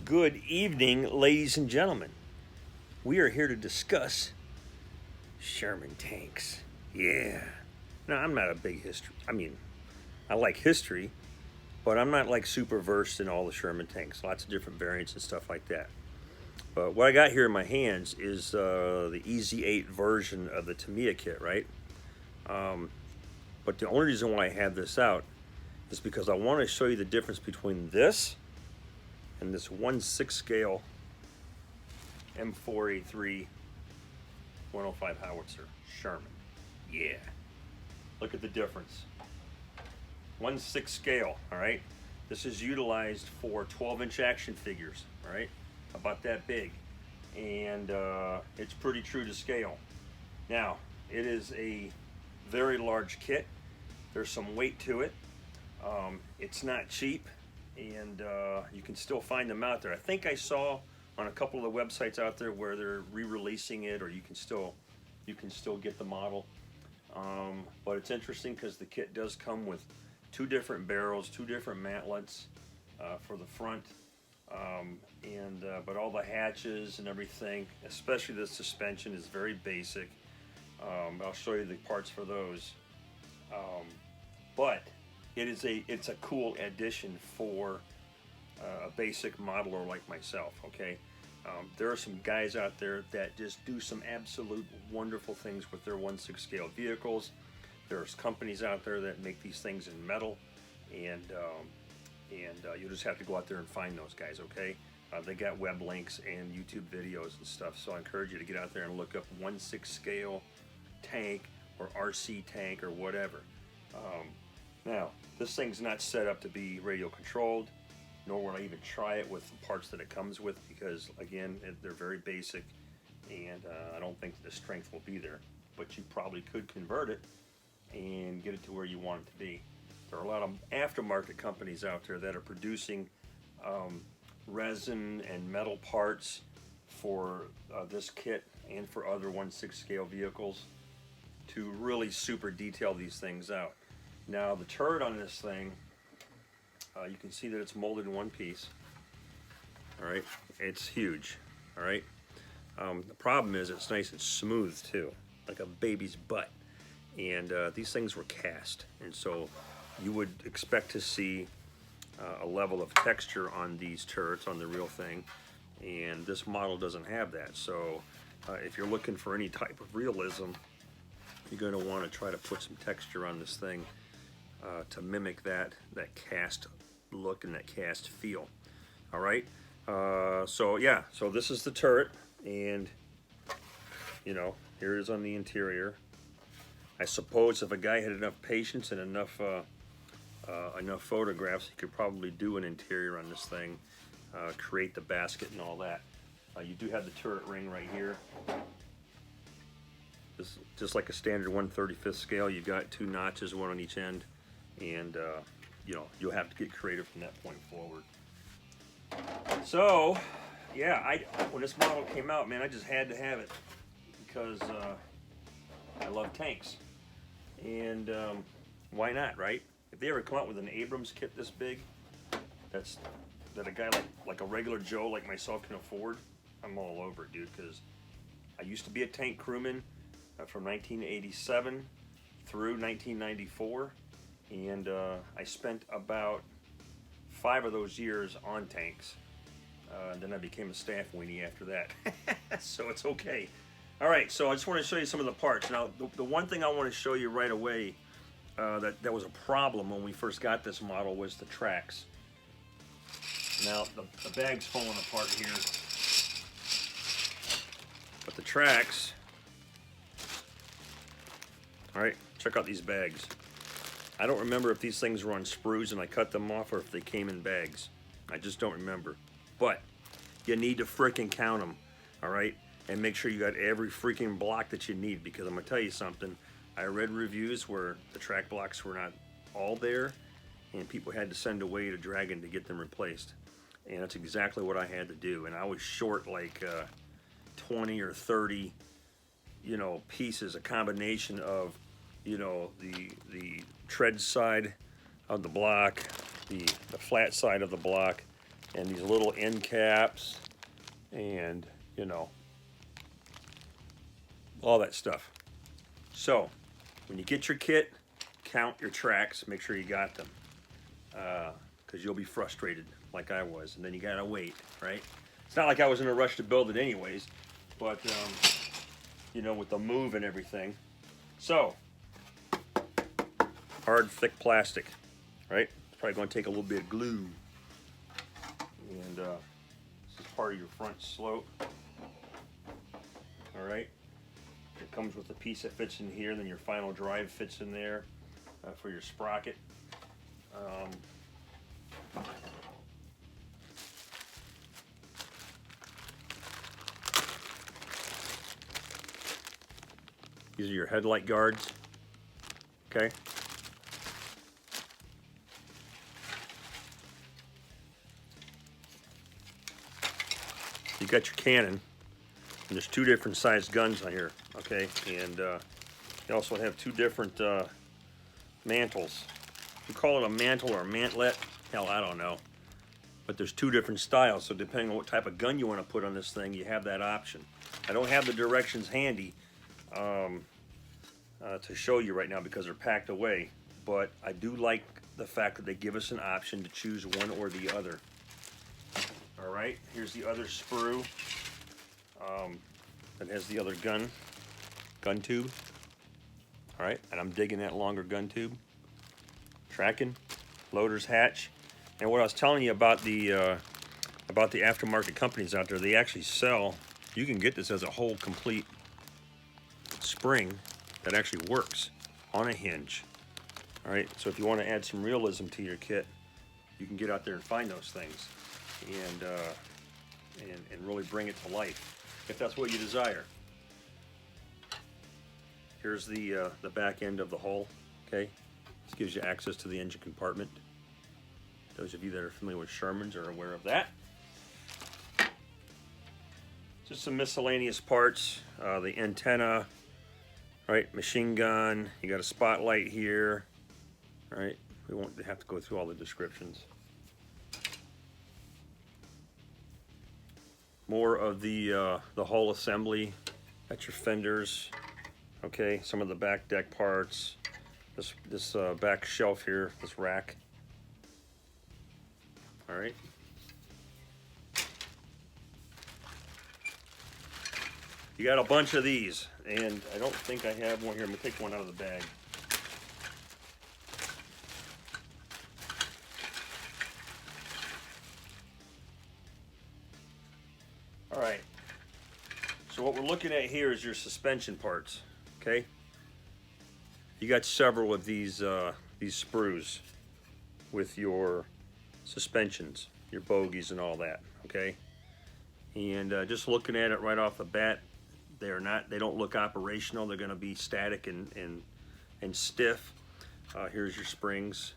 Good evening, ladies and gentlemen. We are here to discuss Sherman tanks. Yeah. Now, I'm not a big history. I like history, but I'm not like super versed in all the Sherman tanks. Lots of different variants and stuff like that. But what I got here in my hands is the EZ8 version of the Tamiya kit, right? But the only reason why I have this out is because I want to show you the difference between this and this 1/6 scale M4A3 105 Howitzer Sherman. Yeah. Look at the difference. 1/6 scale, all right? This is utilized for 12-inch action figures, all right? About that big. And it's pretty true to scale. Now, it is a very large kit. There's some weight to it. It's not cheap, and you can still find them out there. I think I saw on a couple of the websites out there where they're re-releasing it, or you can still get the model. But it's interesting because the kit does come with 2 different barrels, 2 different mantlets for the front, but all the hatches and everything, especially the suspension, is very basic. I'll show you the parts for those. But it's a cool addition for a basic modeler like myself, okay? There are some guys out there that just do some absolute wonderful things with their 1/6 scale vehicles. There's companies out there that make these things in metal, and you just have to go out there and find those guys, okay? They got web links and YouTube videos and stuff, so I encourage you to get out there and look up 1/6 scale tank or RC tank or whatever. Now, this thing's not set up to be radio controlled, nor will I even try it with the parts that it comes with, because again, they're very basic, and I don't think the strength will be there. But you probably could convert it and get it to where you want it to be. There are a lot of aftermarket companies out there that are producing resin and metal parts for this kit and for other 1/6 scale vehicles to really super detail these things out. Now, the turret on this thing, you can see that it's molded in one piece. All right, it's huge. All right, the problem is it's nice and smooth too, like a baby's butt. And these things were cast, and so you would expect to see a level of texture on these turrets on the real thing, and this model doesn't have that. So if you're looking for any type of realism, you're going to want to try to put some texture on this thing to mimic that cast look and that cast feel. All right, so yeah, so this is the turret, and here it is on the interior. I suppose if a guy had enough patience and enough photographs, he could probably do an interior on this thing, create the basket and all that. You do have the turret ring right here. This, just like a standard 1/35 scale, you've got 2 notches, 1 on each end, and you'll have to get creative from that point forward. So, yeah, when this model came out, man, I just had to have it because I love tanks, and why not, right? If they ever come out with an Abrams kit this big, that a guy like a regular Joe like myself can afford, I'm all over it, dude, because I used to be a tank crewman from 1987 through 1994, and I spent about 5 of those years on tanks. Then I became a staff weenie after that, so it's okay. All right, so I just want to show you some of the parts. Now, the one thing I want to show you right away that was a problem when we first got this model was the tracks. Now, the bag's falling apart here, but the tracks, all right, check out these bags. I don't remember if these things were on sprues and I cut them off or if they came in bags. I just don't remember. But you need to frickin' count them, all right? And make sure you got every freaking block that you need, because I'm gonna tell you something. I read reviews where the track blocks were not all there, and people had to send away to Dragon to get them replaced. And that's exactly what I had to do. And I was short like 20 or 30, pieces, a combination of, the tread side of the block, the flat side of the block, and these little end caps, and you know, all that stuff. So when you get your kit, count your tracks, make sure you got them, because you'll be frustrated like I was, and then you gotta wait, right? It's not like I was in a rush to build it anyways, but you know, with the move and everything. So hard, thick plastic, right? It's probably going to take a little bit of glue, and this is part of your front slope. All right, it comes with a piece that fits in here, then your final drive fits in there for your sprocket. These are your headlight guards, okay? You got your cannon, and there's two different sized guns on here, okay? And you also have two different mantles. You call it a mantle or a mantlet? Hell, I don't know. But there's two different styles, so depending on what type of gun you want to put on this thing, you have that option. I don't have the directions handy to show you right now because they're packed away, but I do like the fact that they give us an option to choose one or the other. All right, here's the other sprue that has the other gun tube. All right, and I'm digging that longer gun tube. Tracking, loader's hatch, and what I was telling you about the aftermarket companies out there, they actually sell. You can get this as a whole complete spring that actually works on a hinge. All right, so if you want to add some realism to your kit, you can get out there and find those things, and really bring it to life if that's what you desire. Here's the back end of the hull. Okay, this gives you access to the engine compartment. Those of you that are familiar with Shermans are aware of that. Just some miscellaneous parts. The antenna, right? Machine gun. You got a spotlight here. All right, we won't have to go through all the descriptions. More of the hull assembly. Got your fenders. Okay, some of the back deck parts. This back shelf here, this rack. All right. You got a bunch of these, and I don't think I have one here. I'm gonna take one out of the bag. All right. So what we're looking at here is your suspension parts. Okay. You got several of these sprues with your suspensions, your bogies, and all that. Okay. And just looking at it right off the bat, they don't look operational. They're going to be static and stiff. Here's your springs.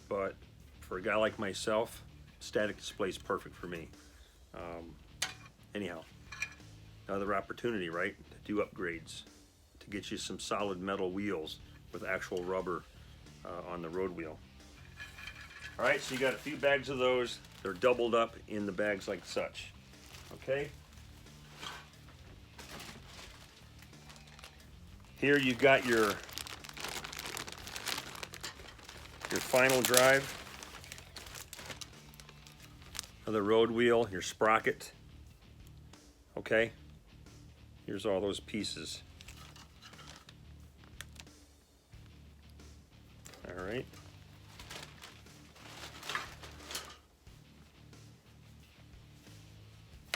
But for a guy like myself, static display is perfect for me. Anyhow, another opportunity, right, to do upgrades, to get you some solid metal wheels with actual rubber on the road wheel. All right, so you got a few bags of those. They're doubled up in the bags like such. Okay. Here you got your final drive of the road wheel, your sprocket. Okay. Here's all those pieces. All right.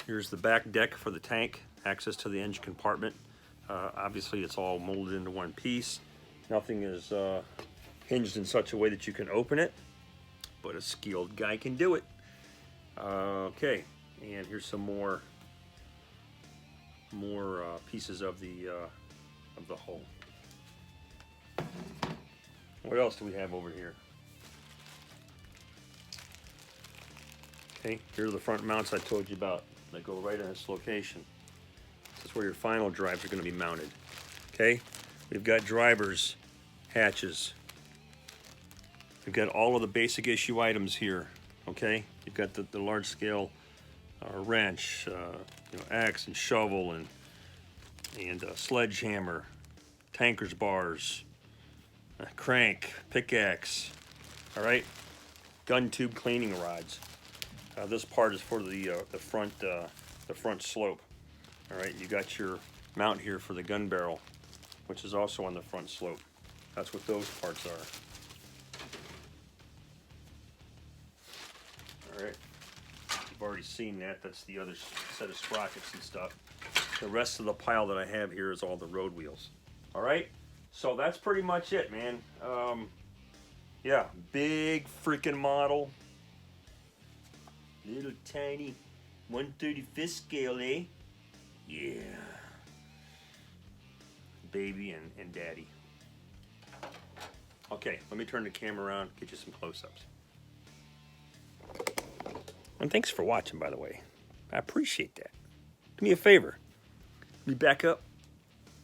Here's the back deck for the tank, access to the engine compartment. Obviously, it's all molded into one piece. Nothing is hinged in such a way that you can open it, but a skilled guy can do it. Okay, and here's some more pieces of the hull. What else do we have over here? Okay, here are the front mounts I told you about. They go right in this location. This is where your final drives are going to be mounted. Okay, we've got drivers, hatches. We've got all of the basic issue items here. Okay, you've got the large scale wrench, axe and shovel and sledgehammer, tanker's bars, crank, pickaxe. All right, gun tube cleaning rods. This part is for the front slope. All right, you got your mount here for the gun barrel, which is also on the front slope. That's what those parts are. All right, you've already seen that. That's the other set of sprockets and stuff. The rest of the pile that I have here is all the road wheels. All right, so that's pretty much it, man. Yeah, big freaking model. Little tiny 1/35 scale, eh? Yeah. Baby and daddy. Okay, let me turn the camera around, get you some close-ups. And thanks for watching, by the way. I appreciate that. Do me a favor. Be back up.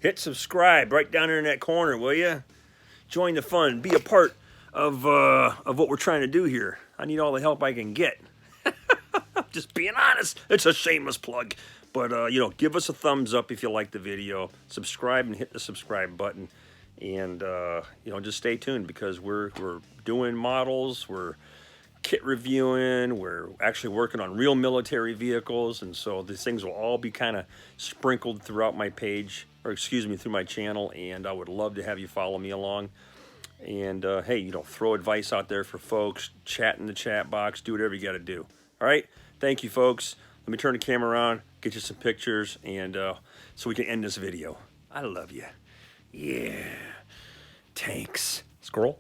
Hit subscribe right down there in that corner, will you? Join the fun. Be a part of what we're trying to do here. I need all the help I can get. Just being honest. It's a shameless plug. But, give us a thumbs up if you like the video. Subscribe and hit the subscribe button. And, just stay tuned because we're doing models. We're kit reviewing. We're actually working on real military vehicles. And so these things will all be kind of sprinkled throughout my page. Or, through my channel. And I would love to have you follow me along. And, hey, throw advice out there for folks. Chat in the chat box. Do whatever you got to do. All right? Thank you, folks. Let me turn the camera around, get you some pictures, and so we can end this video. I love you. Yeah. Tanks. Squirrel.